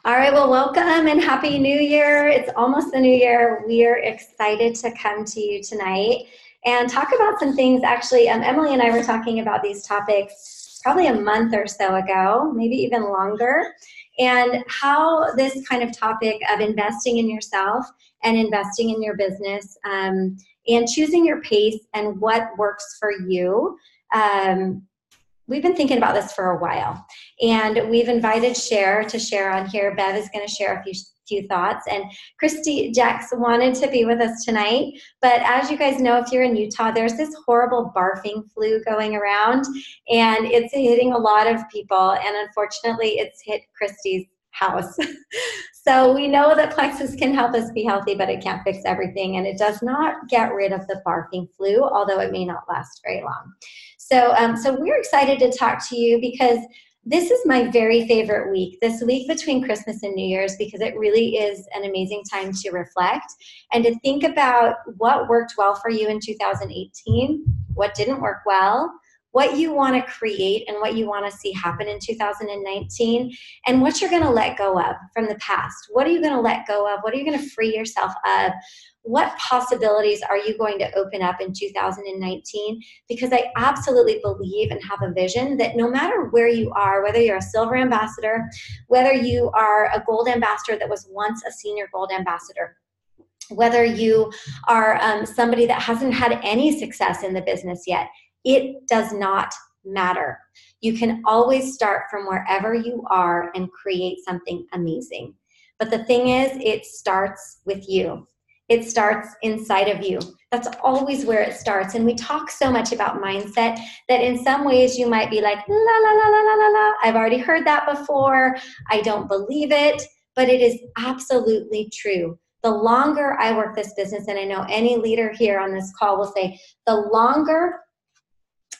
All right, well, welcome and Happy New Year. It's almost the new year. We are excited to come to you tonight and talk about some things. Actually, Emily and I were talking about these topics probably a month or so ago, maybe even longer, and how this kind of topic of investing in yourself and investing in your business and choosing your pace and what works for you. We've been thinking about this for a while, and we've invited Cheryl to share on here. Bev is going to share a few thoughts, and Christy Jax wanted to be with us tonight, but as you guys know, if you're in Utah, there's this horrible barfing flu going around, and it's hitting a lot of people, and unfortunately, it's hit Christy's house. So we know that Plexus can help us be healthy, but it can't fix everything, and it does not get rid of the barfing flu, although it may not last very long. So we're excited to talk to you because this is my very favorite week, this week between Christmas and New Year's, because it really is an amazing time to reflect and to think about what worked well for you in 2018, what didn't work well, what you want to create and what you want to see happen in 2019, and what you're going to let go of from the past. What are you going to let go of? What are you going to free yourself of? What possibilities are you going to open up in 2019? Because I absolutely believe and have a vision that no matter where you are, whether you're a silver ambassador, whether you are a gold ambassador that was once a senior gold ambassador, whether you are somebody that hasn't had any success in the business yet, it does not matter. You can always start from wherever you are and create something amazing. But the thing is, it starts with you. It starts inside of you. That's always where it starts. And we talk so much about mindset that in some ways you might be like, la, la, la, la, la, la, la. I've already heard that before. I don't believe it. But it is absolutely true. The longer I work this business, and I know any leader here on this call will say, the longer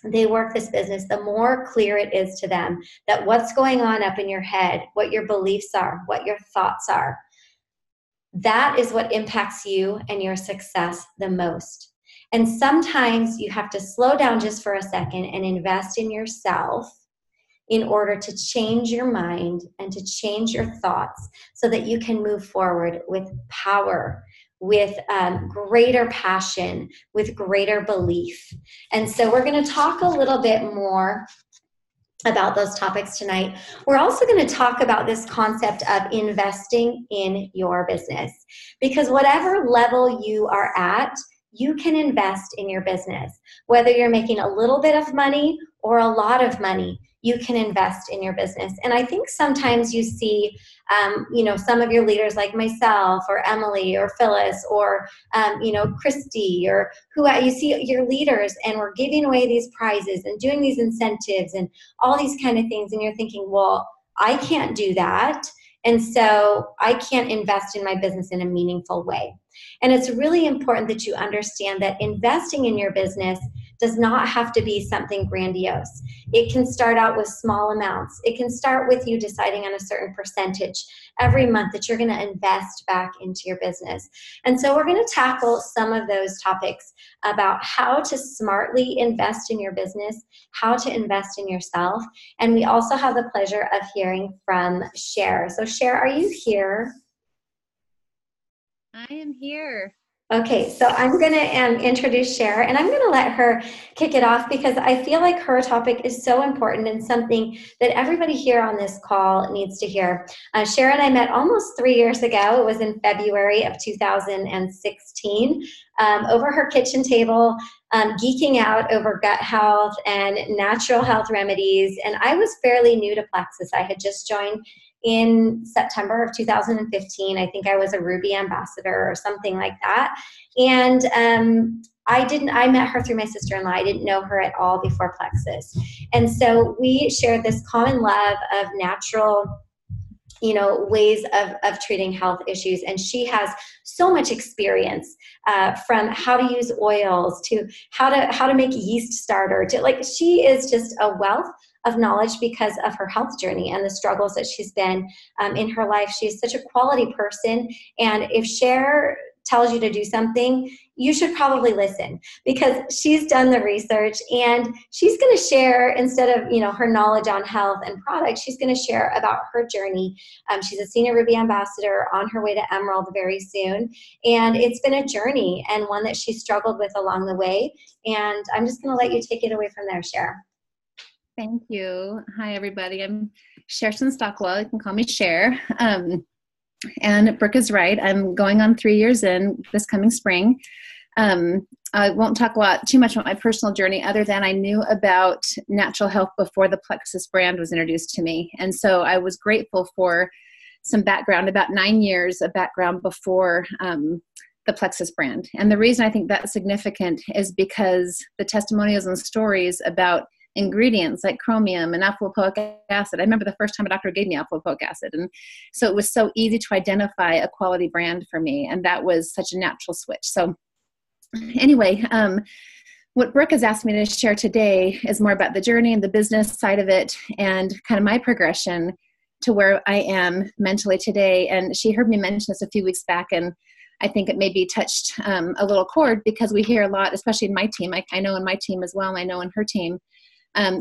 they work this business, the more clear it is to them that what's going on up in your head, what your beliefs are, what your thoughts are, that is what impacts you and your success the most. And sometimes you have to slow down just for a second and invest in yourself in order to change your mind and to change your thoughts so that you can move forward with power, with greater passion, with greater belief. And so we're going to talk a little bit more about those topics tonight. We're also going to talk about this concept of investing in your business, because whatever level you are at, you can invest in your business. Whether you're making a little bit of money or a lot of money, you can invest in your business. And I think sometimes you see, some of your leaders like myself or Emily or Phyllis or, Christy or who you see your leaders, and we're giving away these prizes and doing these incentives and all these kind of things. And you're thinking, well, I can't do that. And so I can't invest in my business in a meaningful way. And it's really important that you understand that investing in your business does not have to be something grandiose. It can start out with small amounts. It can start with you deciding on a certain percentage every month that you're going to invest back into your business. And so we're going to tackle some of those topics about how to smartly invest in your business, how to invest in yourself. And we also have the pleasure of hearing from Cheryl. So Cheryl, are you here? I am here. Okay, so I'm going to introduce Cheryl, and I'm going to let her kick it off because I feel like her topic is so important and something that everybody here on this call needs to hear. Cheryl and I met almost 3 years ago. It was in February of 2016 over her kitchen table, geeking out over gut health and natural health remedies. And I was fairly new to Plexus. I had just joined in September of 2015. I think I was a Ruby ambassador or something like that. And I met her through my sister-in-law. I didn't know her at all before Plexus. And so we shared this common love of natural ways of treating health issues. And she has so much experience from how to use oils to how to make yeast starter to she is just a wealth of knowledge because of her health journey and the struggles that she's been in her life. She's such a quality person. And if Cher tells you to do something, you should probably listen, because she's done the research and she's going to share, instead of, her knowledge on health and products, she's going to share about her journey. She's a Senior Ruby Ambassador on her way to Emerald very soon. And it's been a journey, and one that she struggled with along the way. And I'm just going to let you take it away from there, Cheryl. Thank you. Hi, everybody. I'm Cheryl Stockwell. You can call me Cher. And Brooke is right. I'm going on 3 years in this coming spring. I won't talk too much about my personal journey, other than I knew about natural health before the Plexus brand was introduced to me. And so I was grateful for some background, about 9 years of background before the Plexus brand. And the reason I think that's significant is because the testimonials and stories about ingredients like chromium and alpha-lipoic acid. I remember the first time a doctor gave me alpha-lipoic acid. And so it was so easy to identify a quality brand for me. And that was such a natural switch. So anyway, what Brooke has asked me to share today is more about the journey and the business side of it, and kind of my progression to where I am mentally today. And she heard me mention this a few weeks back, and I think it maybe touched a little chord, because we hear a lot, especially in my team. I know in my team as well, and I know in her team,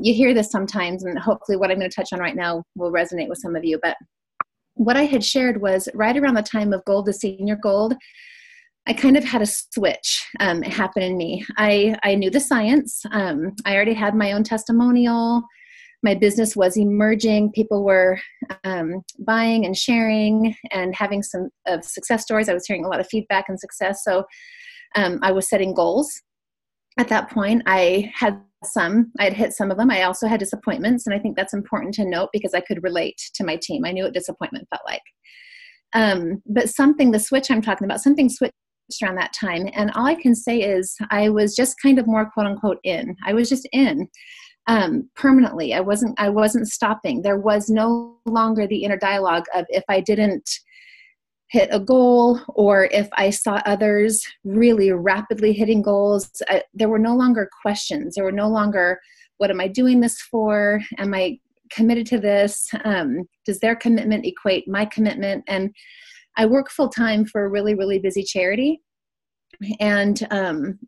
you hear this sometimes, and hopefully what I'm going to touch on right now will resonate with some of you. But what I had shared was right around the time of Gold to Senior Gold, I kind of had a switch happen in me. I knew the science. I already had my own testimonial. My business was emerging. People were buying and sharing and having some success stories. I was hearing a lot of feedback and success. So I was setting goals. At that point, I had hit some of them. I also had disappointments. And I think that's important to note, because I could relate to my team. I knew what disappointment felt like. But the switch I'm talking about, something switched around that time. And all I can say is I was just kind of more quote unquote in. I was just in permanently. I wasn't stopping. There was no longer the inner dialogue of, if I didn't hit a goal, or if I saw others really rapidly hitting goals, there were no longer questions. There were no longer, what am I doing this for? Am I committed to this? Does their commitment equate my commitment? And I work full time for a really, really busy charity. And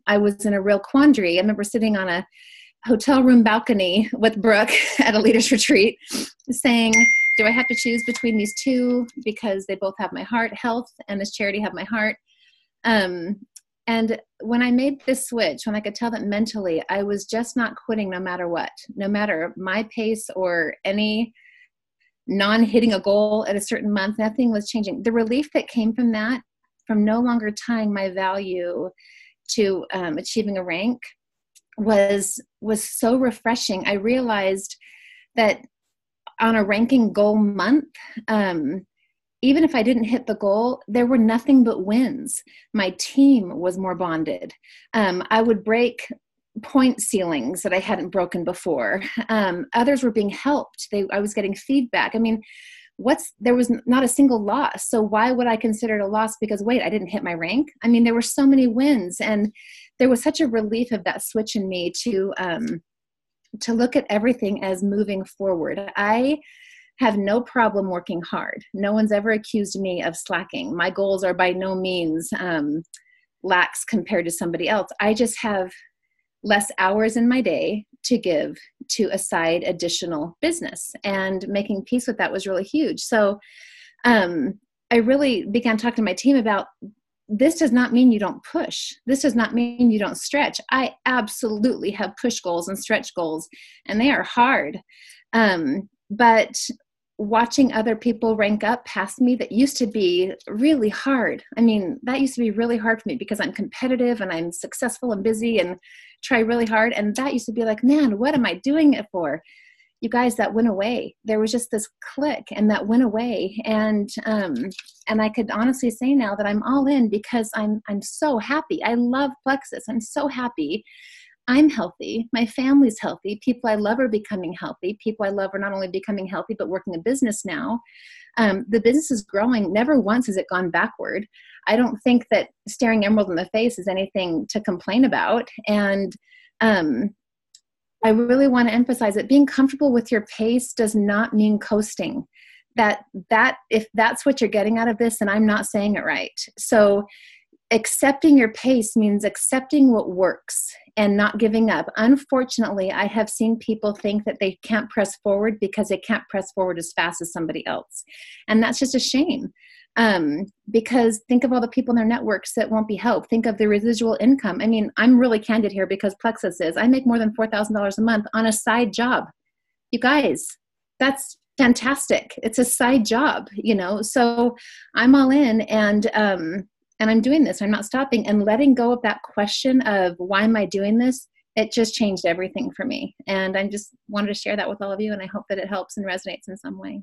I was in a real quandary. I remember sitting on a hotel room balcony with Brooke at a leaders retreat saying, do I have to choose between these two? Because they both have my heart. Health and this charity have my heart. And when I made this switch, when I could tell that mentally, I was just not quitting no matter what, no matter my pace or any non-hitting a goal at a certain month, nothing was changing. The relief that came from that, from no longer tying my value to achieving a rank, was so refreshing. I realized that on a ranking goal month, even if I didn't hit the goal, there were nothing but wins. My team was more bonded. I would break point ceilings that I hadn't broken before. Others were being helped. I was getting feedback. I mean, there was not a single loss. So why would I consider it a loss? Because wait, I didn't hit my rank. I mean, there were so many wins, and there was such a relief of that switch in me to look at everything as moving forward. I have no problem working hard. No one's ever accused me of slacking. My goals are by no means lax compared to somebody else. I just have less hours in my day to give to a side additional business, and making peace with that was really huge. So I really began talking to my team about, this does not mean you don't push. This does not mean you don't stretch. I absolutely have push goals and stretch goals, and they are hard. But watching other people rank up past me, that used to be really hard. I mean, that used to be really hard for me because I'm competitive and I'm successful and busy and try really hard. And that used to be like, man, what am I doing it for? You guys, that went away. There was just this click, and that went away. And I could honestly say now that I'm all in, because I'm so happy. I love Plexus. I'm so happy. I'm healthy. My family's healthy. People I love are becoming healthy. People I love are not only becoming healthy, but working a business now. The business is growing. Never once has it gone backward. I don't think that staring Emerald in the face is anything to complain about. And I really want to emphasize that being comfortable with your pace does not mean coasting. That if that's what you're getting out of this, then I'm not saying it right. So accepting your pace means accepting what works and not giving up. Unfortunately, I have seen people think that they can't press forward because they can't press forward as fast as somebody else. And that's just a shame. Because think of all the people in their networks that won't be helped. Think of the residual income. I mean, I'm really candid here because Plexus is. I make more than $4,000 a month on a side job. You guys, that's fantastic. It's a side job, you know? So I'm all in, and I'm doing this. I'm not stopping, and letting go of that question of why am I doing this? It just changed everything for me. And I just wanted to share that with all of you. And I hope that it helps and resonates in some way.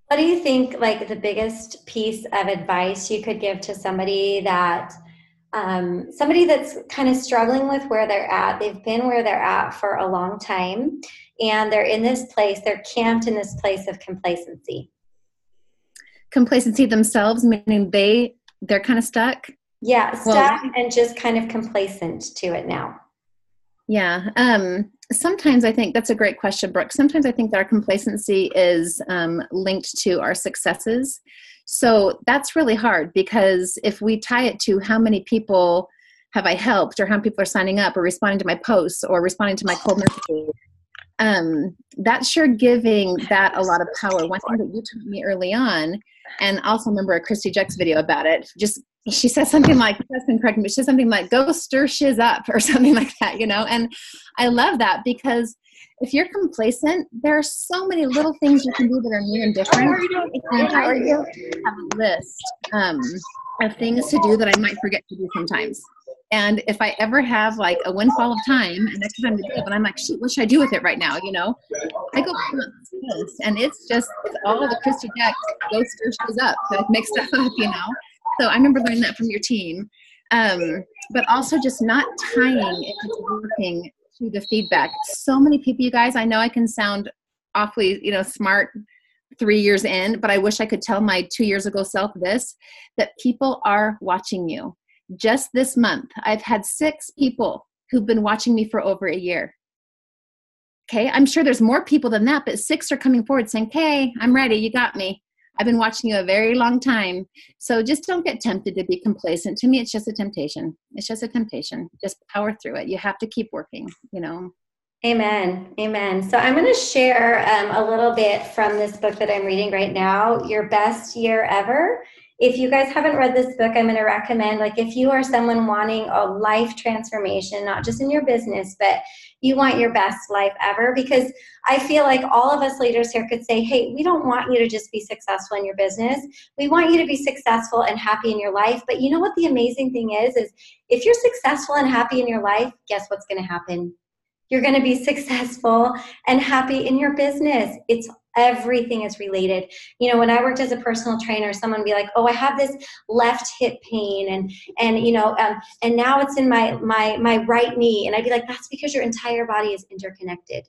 What do you think, like, the biggest piece of advice you could give to somebody that, somebody that's kind of struggling with where they're at? They've been where they're at for a long time, and they're in this place, they're camped in this place of complacency. Complacency themselves, meaning they're kind of stuck? Yeah, stuck and just kind of complacent to it now. Yeah. Sometimes I think that's a great question, Brooke. Sometimes I think that our complacency is linked to our successes. So that's really hard, because if we tie it to how many people have I helped, or how many people are signing up or responding to my posts or responding to my cold messages, that's sure giving that a lot of power. One thing that you taught me early on, and also remember a Christy Jex video about it, she says something like, that's been correct me, she says something like, go stir shiz up, or something like that, you know? And I love that, because if you're complacent, there are so many little things you can do that are new and different. And I have a list of things to do that I might forget to do sometimes. And if I ever have like a windfall of time and extra time to do it, and I'm like, shoot, what should I do with it right now? You know, I go pull up this list, and it's all the Christy Jex, go stir shiz up, like make stuff up, you know? So I remember learning that from your team, but also just not tying it to working to the feedback. So many people, you guys, I know I can sound awfully, you know, smart 3 years in, but I wish I could tell my 2 years ago self this, that people are watching you. Just this month, I've had 6 people who've been watching me for over a year. Okay, I'm sure there's more people than that, but 6 are coming forward saying, "Okay, I'm ready, you got me. I've been watching you a very long time." So just don't get tempted to be complacent. To me, it's just a temptation. It's just a temptation. Just power through it. You have to keep working, you know. Amen. Amen. So I'm going to share a little bit from this book that I'm reading right now, Your Best Year Ever. If you guys haven't read this book, I'm going to recommend, like, if you are someone wanting a life transformation, not just in your business, but you want your best life ever, because I feel like all of us leaders here could say, hey, we don't want you to just be successful in your business. We want you to be successful and happy in your life. But you know what the amazing thing is if you're successful and happy in your life, guess what's going to happen? You're going to be successful and happy in your business. Everything is related. You know, when I worked as a personal trainer, someone would be like, "Oh, I have this left hip pain, and you know, and now it's in my right knee," and I'd be like, "That's because your entire body is interconnected.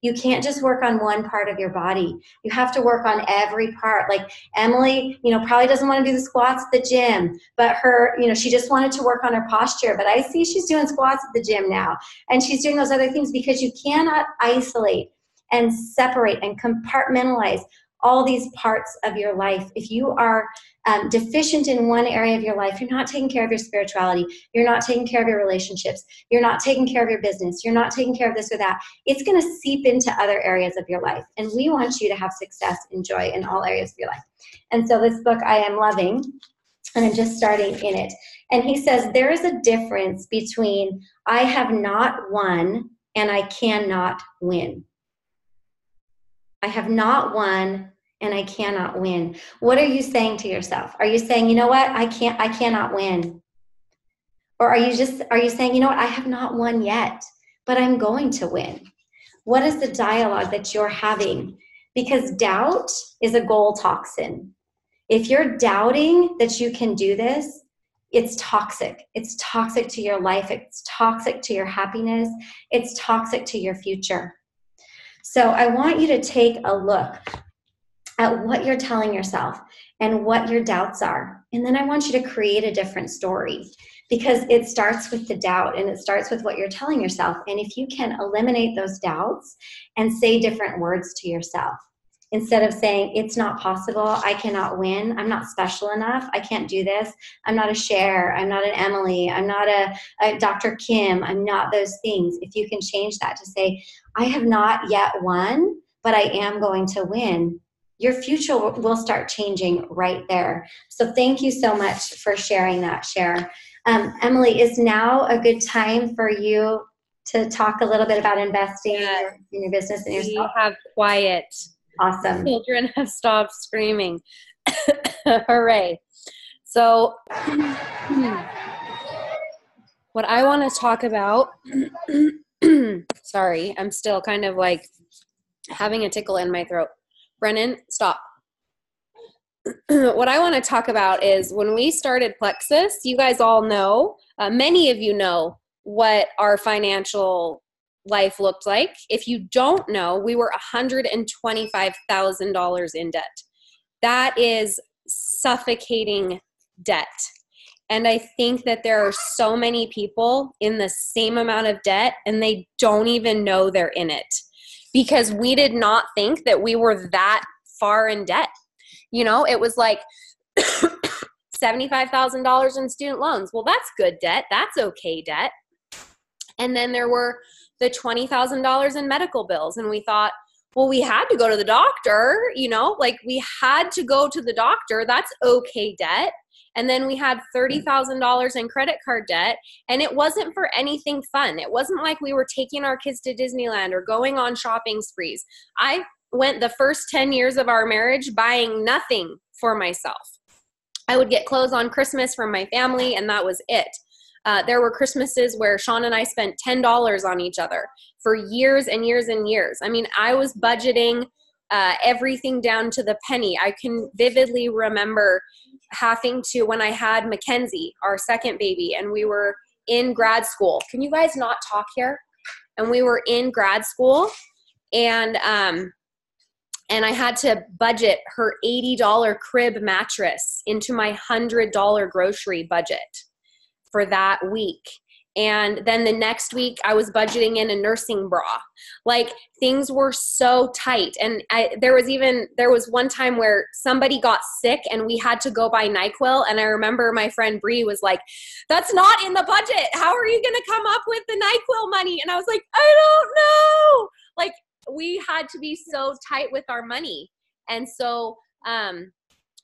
You can't just work on one part of your body. You have to work on every part." Like Emily, you know, probably doesn't want to do the squats at the gym, but she just wanted to work on her posture. But I see she's doing squats at the gym now, and she's doing those other things, because you cannot isolate and separate and compartmentalize all these parts of your life. If you are deficient in one area of your life, you're not taking care of your spirituality, you're not taking care of your relationships, you're not taking care of your business, you're not taking care of this or that, it's going to seep into other areas of your life. And we want you to have success and joy in all areas of your life. And so this book I am loving, and I'm just starting in it. And he says, there is a difference between I have not won and I cannot win. I have not won and I cannot win. What are you saying to yourself? Are you saying, you know what, I cannot win? Or are you saying, you know what, I have not won yet, but I'm going to win? What is the dialogue that you're having? Because doubt is a goal toxin. If you're doubting that you can do this, it's toxic. It's toxic to your life. It's toxic to your happiness. It's toxic to your future. So I want you to take a look at what you're telling yourself and what your doubts are. And then I want you to create a different story, because it starts with the doubt and it starts with what you're telling yourself. And if you can eliminate those doubts and say different words to yourself, instead of saying, it's not possible, I cannot win, I'm not special enough, I can't do this, I'm not a Cher, I'm not an Emily, I'm not a Dr. Kim, I'm not those things. If you can change that to say, I have not yet won, but I am going to win, your future will start changing right there. So thank you so much for sharing that, Cher. Emily, is now a good time for you to talk a little bit about investing in your business and yourself? We have quiet. Awesome. Children have stopped screaming. Hooray. So what I want to talk about, sorry, I'm still kind of like having a tickle in my throat. Brennan, stop. What I want to talk about is when we started Plexus, you guys all know, many of you know what our financial life looked like. If you don't know, we were $125,000 in debt. That is suffocating debt. And I think that there are so many people in the same amount of debt and they don't even know they're in it because we did not think that we were that far in debt. You know, it was like $75,000 in student loans. Well, that's good debt. That's okay debt. And then there were the $20,000 in medical bills. And we thought, well, we had to go to the doctor, you know, like we had to go to the doctor. That's okay debt. And then we had $30,000 in credit card debt. And it wasn't for anything fun. It wasn't like we were taking our kids to Disneyland or going on shopping sprees. I went the first 10 years of our marriage buying nothing for myself. I would get clothes on Christmas from my family, and that was it. There were Christmases where Sean and I spent $10 on each other for years and years and years. I mean, I was budgeting everything down to the penny. I can vividly remember having to, when I had Mackenzie, our second baby, and we were in grad school. Can you guys not talk here? And we were in grad school, and I had to budget her $80 crib mattress into my $100 grocery budget for that week. And then the next week I was budgeting in a nursing bra. Like things were so tight. And there was one time where somebody got sick and we had to go buy NyQuil. And I remember my friend Bree was like, that's not in the budget. How are you going to come up with the NyQuil money? And I was like, I don't know. Like we had to be so tight with our money. And so,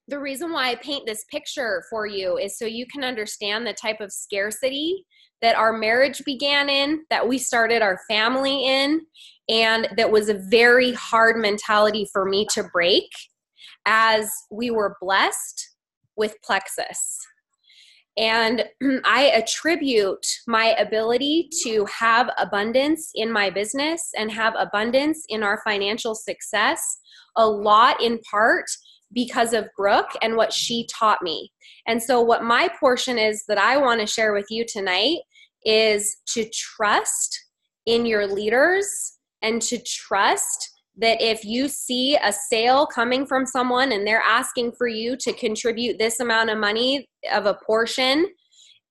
the reason why I paint this picture for you is so you can understand the type of scarcity that our marriage began in, that we started our family in, and that was a very hard mentality for me to break as we were blessed with Plexus. And I attribute my ability to have abundance in my business and have abundance in our financial success a lot in part because of Brooke and what she taught me. And so what my portion is that I want to share with you tonight is to trust in your leaders and to trust that if you see a sale coming from someone and they're asking for you to contribute this amount of money of a portion,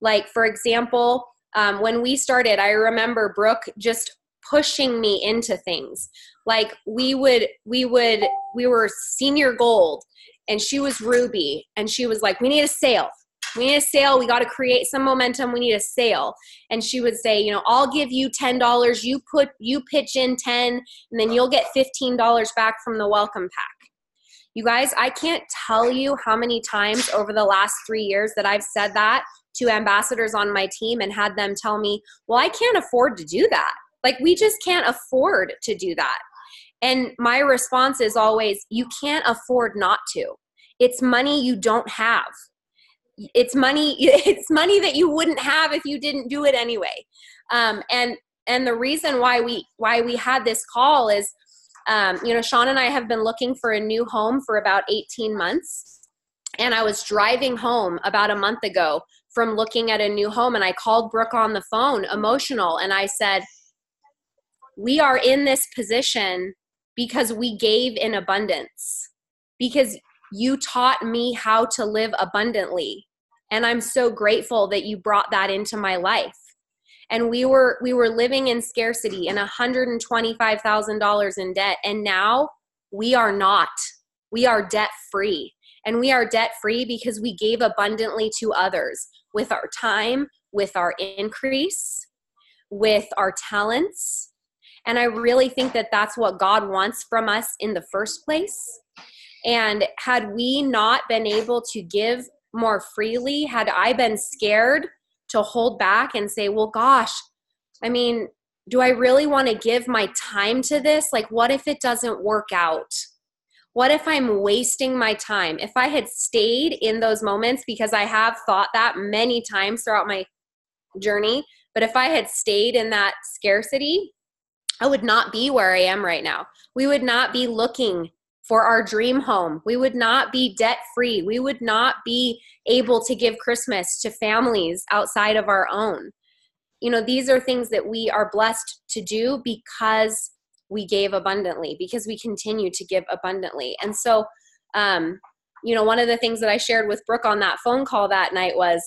like for example, when we started, I remember Brooke just pushing me into things. Like we were senior gold and she was ruby and she was like, we need a sale. We need a sale. We got to create some momentum. We need a sale. And she would say, you know, I'll give you $10. You pitch in 10 and then you'll get $15 back from the welcome pack. You guys, I can't tell you how many times over the last 3 years that I've said that to ambassadors on my team and had them tell me, well, I can't afford to do that. Like we just can't afford to do that. And my response is always, you can't afford not to. It's money you don't have. It's money that you wouldn't have if you didn't do it anyway. And the reason why we had this call is, you know, Sean and I have been looking for a new home for about 18 months. And I was driving home about a month ago from looking at a new home. And I called Brooke on the phone, emotional. And I said, we are in this position because we gave in abundance, because you taught me how to live abundantly. And I'm so grateful that you brought that into my life. And we were living in scarcity and $125,000 in debt. And now We are not. We are debt free. And we are debt free because we gave abundantly to others with our time, with our increase, with our talents. And I really think that that's what God wants from us in the first place. And had we not been able to give more freely, had I been scared to hold back and say, well, gosh, I mean, do I really want to give my time to this? Like, what if it doesn't work out? What if I'm wasting my time? If I had stayed in those moments, because I have thought that many times throughout my journey, but if I had stayed in that scarcity, I would not be where I am right now. We would not be looking for our dream home. We would not be debt free. We would not be able to give Christmas to families outside of our own. You know, these are things that we are blessed to do because we gave abundantly, because we continue to give abundantly. And so, you know, one of the things that I shared with Brooke on that phone call that night was,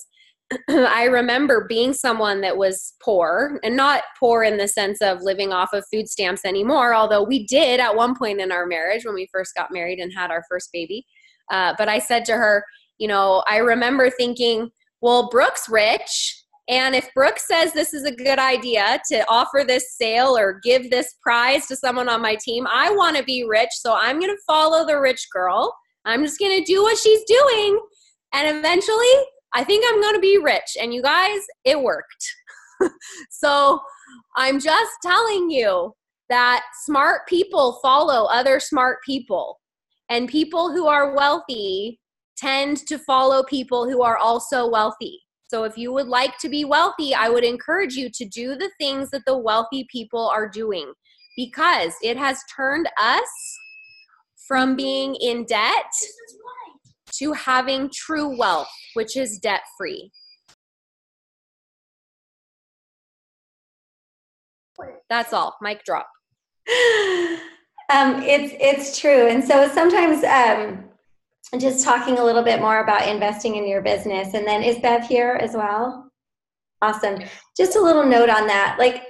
I remember being someone that was poor, and not poor in the sense of living off of food stamps anymore, although we did at one point in our marriage when we first got married and had our first baby. But I said to her, you know, I remember thinking, well, Brooke's rich. And if Brooke says this is a good idea to offer this sale or give this prize to someone on my team, I want to be rich. So I'm going to follow the rich girl. I'm just going to do what she's doing. And eventually, I think I'm going to be rich. And you guys, it worked. So I'm just telling you that smart people follow other smart people. And people who are wealthy tend to follow people who are also wealthy. So if you would like to be wealthy, I would encourage you to do the things that the wealthy people are doing, because it has turned us from being in debt to having true wealth, which is debt-free. That's all. Mic drop. It's true. And so sometimes just talking a little bit more about investing in your business. And then is Bev here as well? Awesome. Just a little note on that. Like,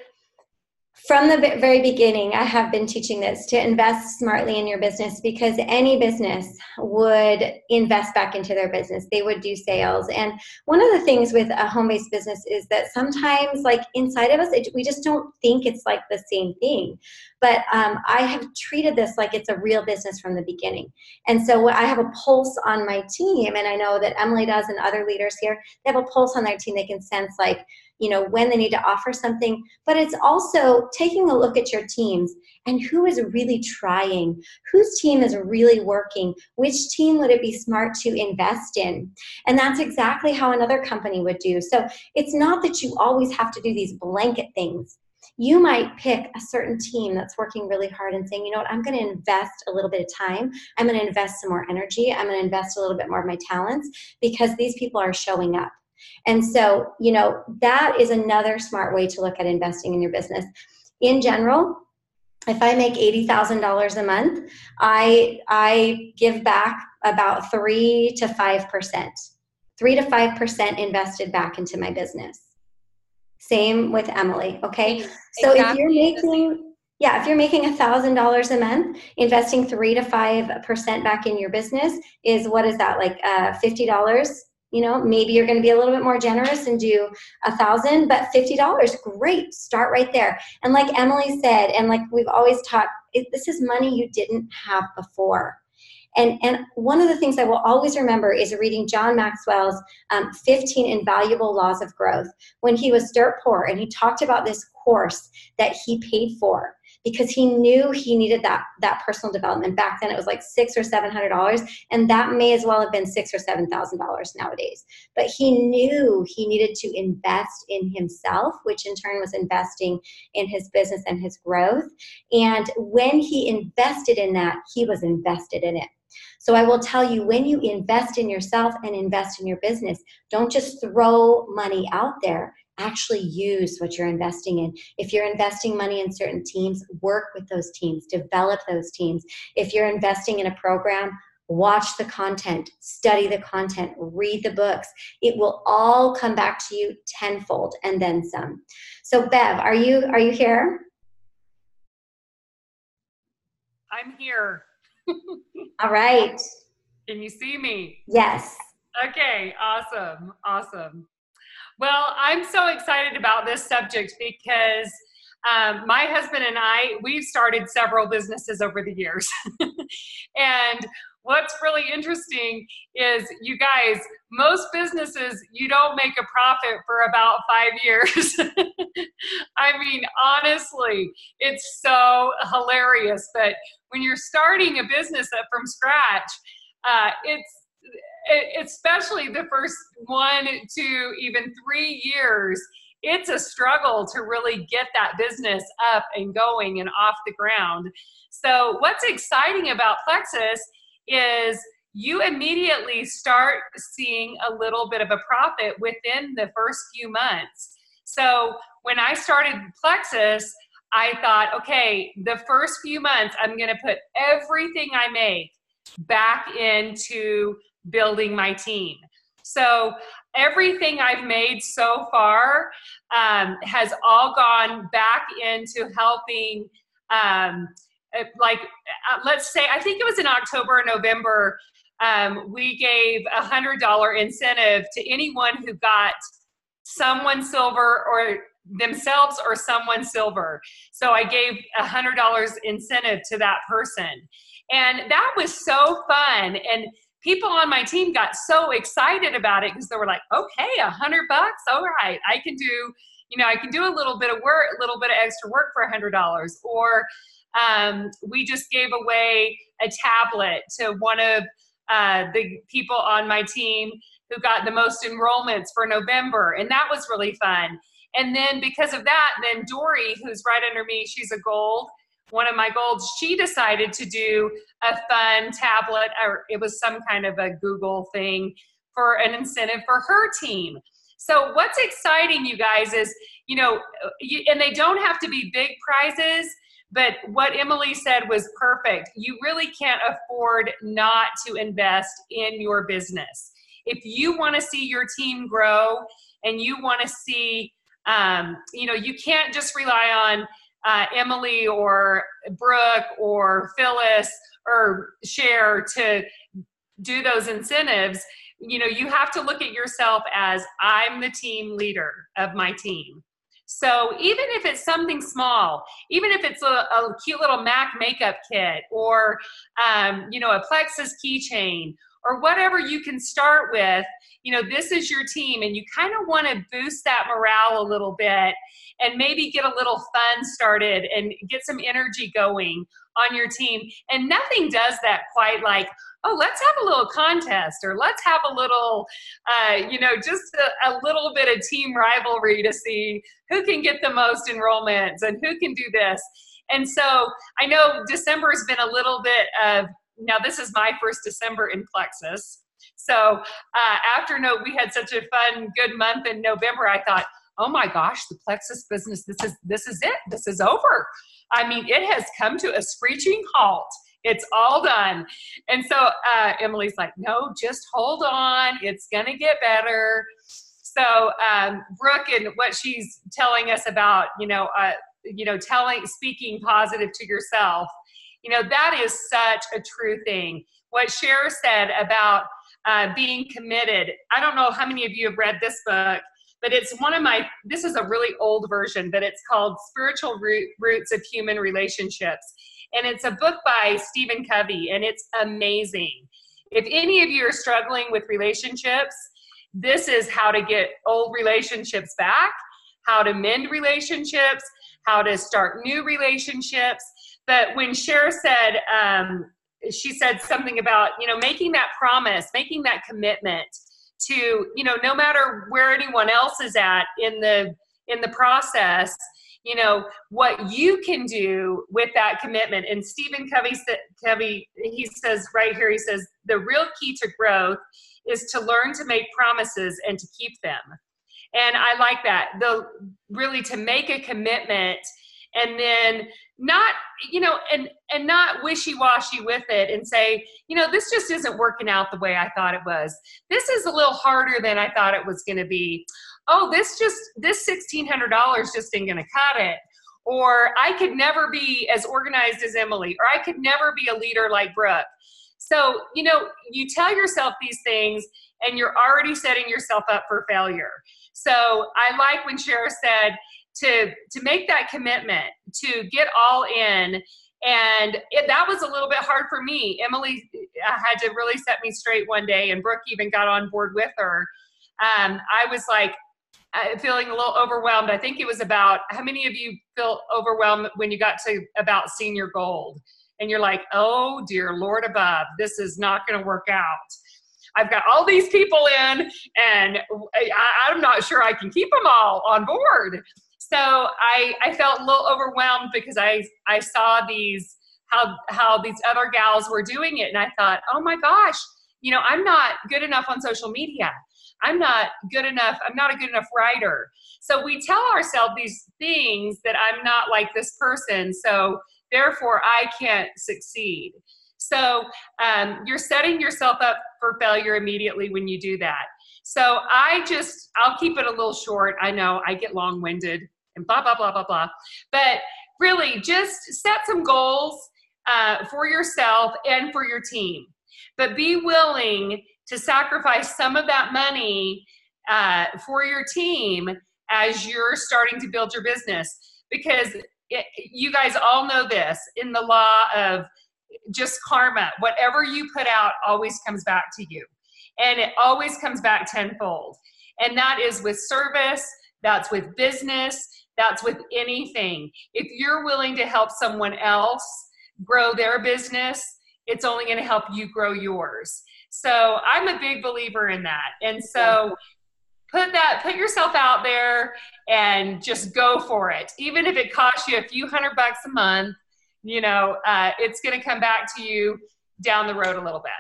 from the very beginning, I have been teaching this, to invest smartly in your business, because any business would invest back into their business. They would do sales. And one of the things with a home-based business is that sometimes, like, inside of us, we just don't think it's like the same thing. But I have treated this like it's a real business from the beginning. And so I have a pulse on my team, and I know that Emily does, and other leaders here, they have a pulse on their team. They can sense, like, you know, when they need to offer something. But it's also taking a look at your teams and who is really trying, whose team is really working, which team would it be smart to invest in. And that's exactly how another company would do. So it's not that you always have to do these blanket things. You might pick a certain team that's working really hard and saying, you know what, I'm going to invest a little bit of time. I'm going to invest some more energy. I'm going to invest a little bit more of my talents, because these people are showing up. And so, you know, that is another smart way to look at investing in your business. In general, if I make $80,000 a month, I give back about 3 to 5%. 3 to 5% invested back into my business. Same with Emily, okay? So if you're making, if you're making $1,000 a month, investing 3 to 5% back in your business is, what is that, like $50? You know, maybe you're going to be a little bit more generous and do $1,000, but $50, great. Start right there. And like Emily said, and like we've always taught, this is money you didn't have before. And one of the things I will always remember is reading John Maxwell's 15 Invaluable Laws of Growth, when he was dirt poor, and he talked about this course that he paid for because he knew he needed that personal development. Back then it was like $600 or $700, and that may as well have been $6,000 or $7,000 nowadays. But he knew he needed to invest in himself, which in turn was investing in his business and his growth. And when he invested in that, he was invested in it. So I will tell you, when you invest in yourself and invest in your business, don't just throw money out there. Actually use what you're investing in. If you're investing money in certain teams, work with those teams, develop those teams. If you're investing in a program, watch the content, study the content, read the books. It will all come back to you tenfold and then some. So Bev, are you here? I'm here. All right. Can you see me? Yes. Okay, awesome, awesome. Well, I'm so excited about this subject because my husband and I, we've started several businesses over the years. And what's really interesting is, you guys, most businesses, you don't make a profit for about 5 years. I mean, honestly, it's so hilarious. But when you're starting a business from scratch, especially the first 1, 2, even 3 years, it's a struggle to really get that business up and going and off the ground. So what's exciting about Plexus is you immediately start seeing a little bit of a profit within the first few months. So when I started Plexus, I thought, okay, the first few months, I'm going to put everything I make back into building my team. So everything I've made so far has all gone back into helping, let's say, I think it was in October or November, we gave $100 incentive to anyone who got someone silver or themselves or someone silver. So I gave $100 incentive to that person. And that was so fun. And people on my team got so excited about it because they were like, okay, $100, all right, I can do a little bit of work, a little bit of extra work for $100. Or we just gave away a tablet to one of the people on my team who got the most enrollments for November, and that was really fun. And then because of that, then Dory, who's right under me, she's a gold, one of my golds, she decided to do a fun tablet, or it was some kind of a Google thing for an incentive for her team. So what's exciting, you guys, is, and they don't have to be big prizes, but what Emily said was perfect. You really can't afford not to invest in your business. If you want to see your team grow and you want to see, you can't just rely on Emily or Brooke or Phyllis or Cher to do those incentives. You have to look at yourself as, I'm the team leader of my team. So even if it's something small, even if it's a cute little MAC makeup kit or, a Plexus keychain or whatever you can start with, this is your team, and you kind of want to boost that morale a little bit and maybe get a little fun started and get some energy going on your team. And nothing does that quite like, oh, let's have a little contest, or let's have a little, just a little bit of team rivalry to see who can get the most enrollments and who can do this. And so I know December's been a little bit of, now this is my first December in Plexus. So after we had such a fun, good month in November, I thought, oh my gosh, the Plexus business, this is it. This is over. I mean, it has come to a screeching halt. It's all done. And so Emily's like, no, just hold on. It's going to get better. So Brooke, and what she's telling us about, speaking positive to yourself, that is such a true thing. What Cheryl said about being committed. I don't know how many of you have read this book, but it's this is a really old version, but it's called Spiritual Roots of Human Relationships. And it's a book by Stephen Covey, and it's amazing. If any of you are struggling with relationships, this is how to get old relationships back, how to mend relationships, how to start new relationships. But when Cheryl said, she said something about, making that promise, making that commitment to, no matter where anyone else is at in the process, what you can do with that commitment. And Stephen Covey, he says right here, he says, the real key to growth is to learn to make promises and to keep them. And I like that, really to make a commitment and then not, and not wishy-washy with it and say, this just isn't working out the way I thought it was. This is a little harder than I thought it was going to be. Oh, this $1,600 just ain't going to cut it. or I could never be as organized as Emily, or I could never be a leader like Brooke. So, you know, you tell yourself these things and you're already setting yourself up for failure. So I like when Cheryl said to make that commitment, to get all in. And that was a little bit hard for me. Emily had to really set me straight one day, and Brooke even got on board with her. I was like feeling a little overwhelmed. I think it was about, how many of you felt overwhelmed when you got to about senior gold? And you're like, oh, dear Lord above, this is not going to work out. I've got all these people in, and I'm not sure I can keep them all on board. So I felt a little overwhelmed because I saw these, how these other gals were doing it. And I thought, oh my gosh, you know, I'm not good enough on social media. I'm not good enough. I'm not a good enough writer. So we tell ourselves these things that I'm not like this person. So therefore I can't succeed. So you're setting yourself up for failure immediately when you do that. So I'll keep it a little short. I know I get long-winded and blah, blah, blah, blah, blah. But really just set some goals for yourself and for your team. But be willing to sacrifice some of that money for your team as you're starting to build your business. Because you guys all know this, in the law of just karma, whatever you put out always comes back to you. And it always comes back tenfold. And that is with service, that's with business, that's with anything. If you're willing to help someone else grow their business, it's only going to help you grow yours. So I'm a big believer in that. And so put yourself out there and just go for it. Even if it costs you a few $100 a month, you know, it's going to come back to you down the road a little bit.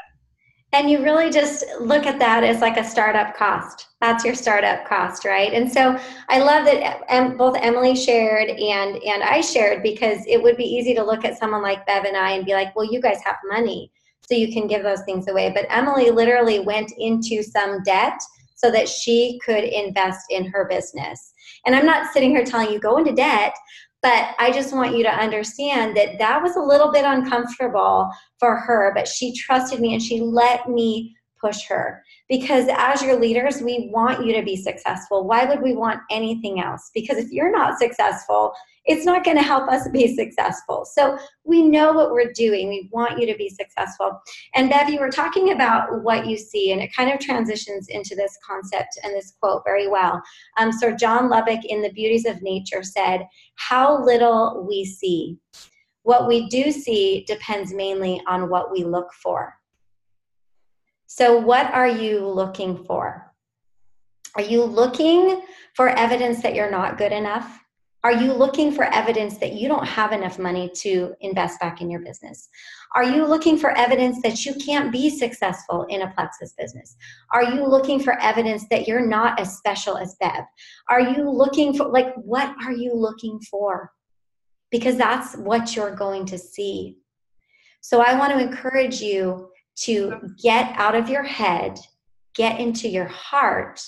And you really just look at that as like a startup cost. That's your startup cost, right? And so I love that both Emily shared and I shared, because it would be easy to look at someone like Bev and I and be like, well, you guys have money, so you can give those things away. But Emily literally went into some debt so that she could invest in her business. And I'm not sitting here telling you go into debt, but I just want you to understand that that was a little bit uncomfortable for her, but she trusted me and she let me push her. Because as your leaders, we want you to be successful. Why would we want anything else? Because if you're not successful, it's not going to help us be successful. So we know what we're doing. We want you to be successful. And Bev, you were talking about what you see, and it kind of transitions into this concept and this quote very well. Sir John Lubbock in The Beauties of Nature said, "How little we see. What we do see depends mainly on what we look for." So what are you looking for? Are you looking for evidence that you're not good enough? Are you looking for evidence that you don't have enough money to invest back in your business? Are you looking for evidence that you can't be successful in a Plexus business? Are you looking for evidence that you're not as special as Bev? Are you looking for, like, what are you looking for? Because that's what you're going to see. So I want to encourage you to get out of your head, get into your heart,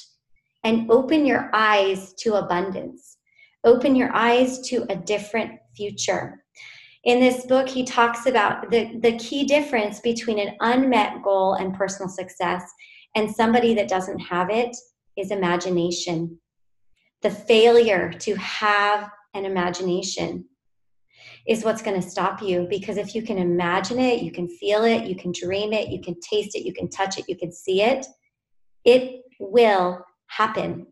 and open your eyes to abundance. Open your eyes to a different future. In this book, he talks about the key difference between an unmet goal and personal success and somebody that doesn't have it is imagination. The failure to have an imagination is what's going to stop you, because if you can imagine it, you can feel it, you can dream it, you can taste it, you can touch it, you can see it, it will happen.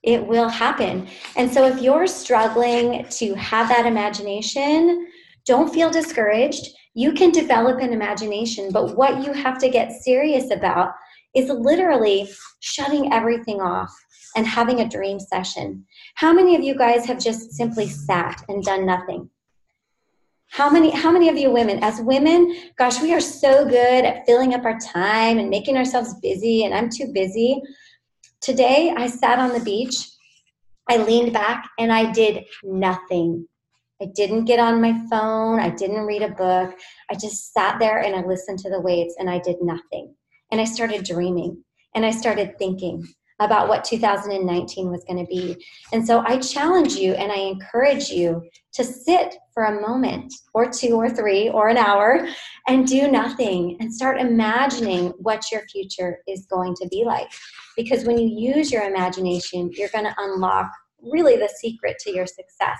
It will happen. And so if you're struggling to have that imagination, don't feel discouraged. You can develop an imagination, but what you have to get serious about is literally shutting everything off and having a dream session. How many of you guys have just simply sat and done nothing? How many of you women, as women, gosh, we are so good at filling up our time and making ourselves busy, and I'm too busy. Today, I sat on the beach, I leaned back, and I did nothing. I didn't get on my phone, I didn't read a book, I just sat there and I listened to the waves, and I did nothing. And I started dreaming, and I started thinking, about what 2019 was going to be. And so I challenge you and I encourage you to sit for a moment or two or three or an hour and do nothing and start imagining what your future is going to be like. Because when you use your imagination, you're going to unlock really the secret to your success.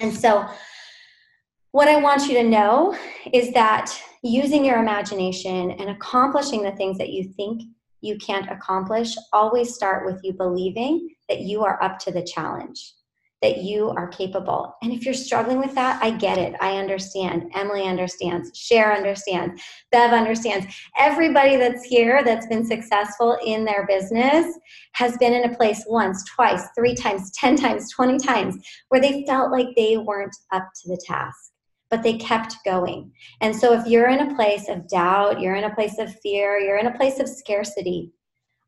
And so what I want you to know is that using your imagination and accomplishing the things that you think you can't accomplish always start with you believing that you are up to the challenge, that you are capable. And if you're struggling with that, I get it. I understand. Emily understands. Cher understands. Bev understands. Everybody that's here that's been successful in their business has been in a place once, twice, 3 times, 10 times, 20 times where they felt like they weren't up to the task, but they kept going. And so if you're in a place of doubt, you're in a place of fear, you're in a place of scarcity,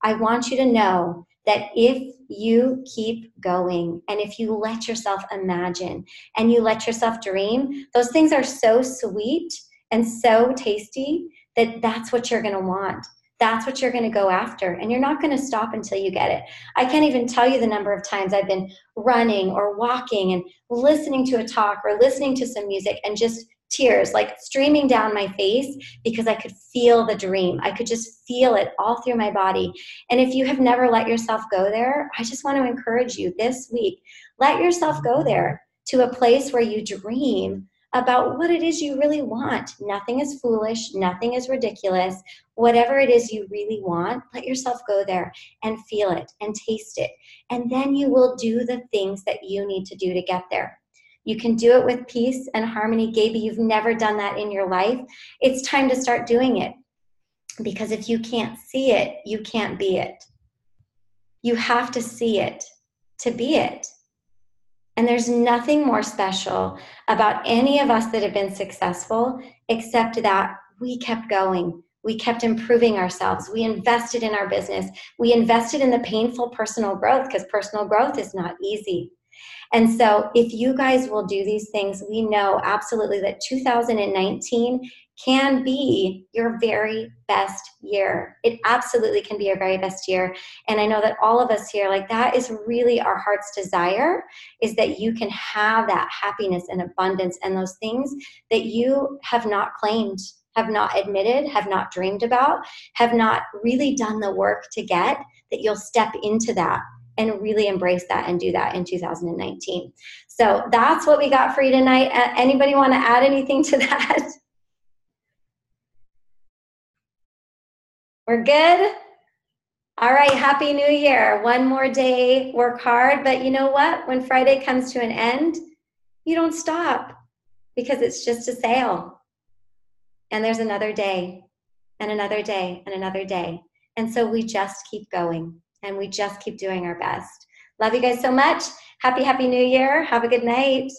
I want you to know that if you keep going and if you let yourself imagine and you let yourself dream, those things are so sweet and so tasty that that's what you're going to want. That's what you're going to go after. And you're not going to stop until you get it. I can't even tell you the number of times I've been running or walking and listening to a talk or listening to some music and just tears like streaming down my face because I could feel the dream. I could just feel it all through my body. And if you have never let yourself go there, I just want to encourage you this week, let yourself go there to a place where you dream about what it is you really want. Nothing is foolish. Nothing is ridiculous. Whatever it is you really want, let yourself go there and feel it and taste it. And then you will do the things that you need to do to get there. You can do it with peace and harmony. Gaby, you've never done that in your life. It's time to start doing it. Because if you can't see it, you can't be it. You have to see it to be it. And there's nothing more special about any of us that have been successful except that we kept going. We kept improving ourselves. We invested in our business. We invested in the painful personal growth because personal growth is not easy. And so if you guys will do these things, we know absolutely that 2019 can be your very best year. It absolutely can be your very best year. And I know that all of us here, like that is really our heart's desire, is that you can have that happiness and abundance and those things that you have not claimed, have not admitted, have not dreamed about, have not really done the work to get, that you'll step into that and really embrace that and do that in 2019. So that's what we got for you tonight. Anybody want to add anything to that? We're good? All right, Happy New Year. One more day, work hard, but you know what? When Friday comes to an end, you don't stop because it's just a sale. And there's another day and another day and another day. And so we just keep going and we just keep doing our best. Love you guys so much. Happy New Year. Have a good night.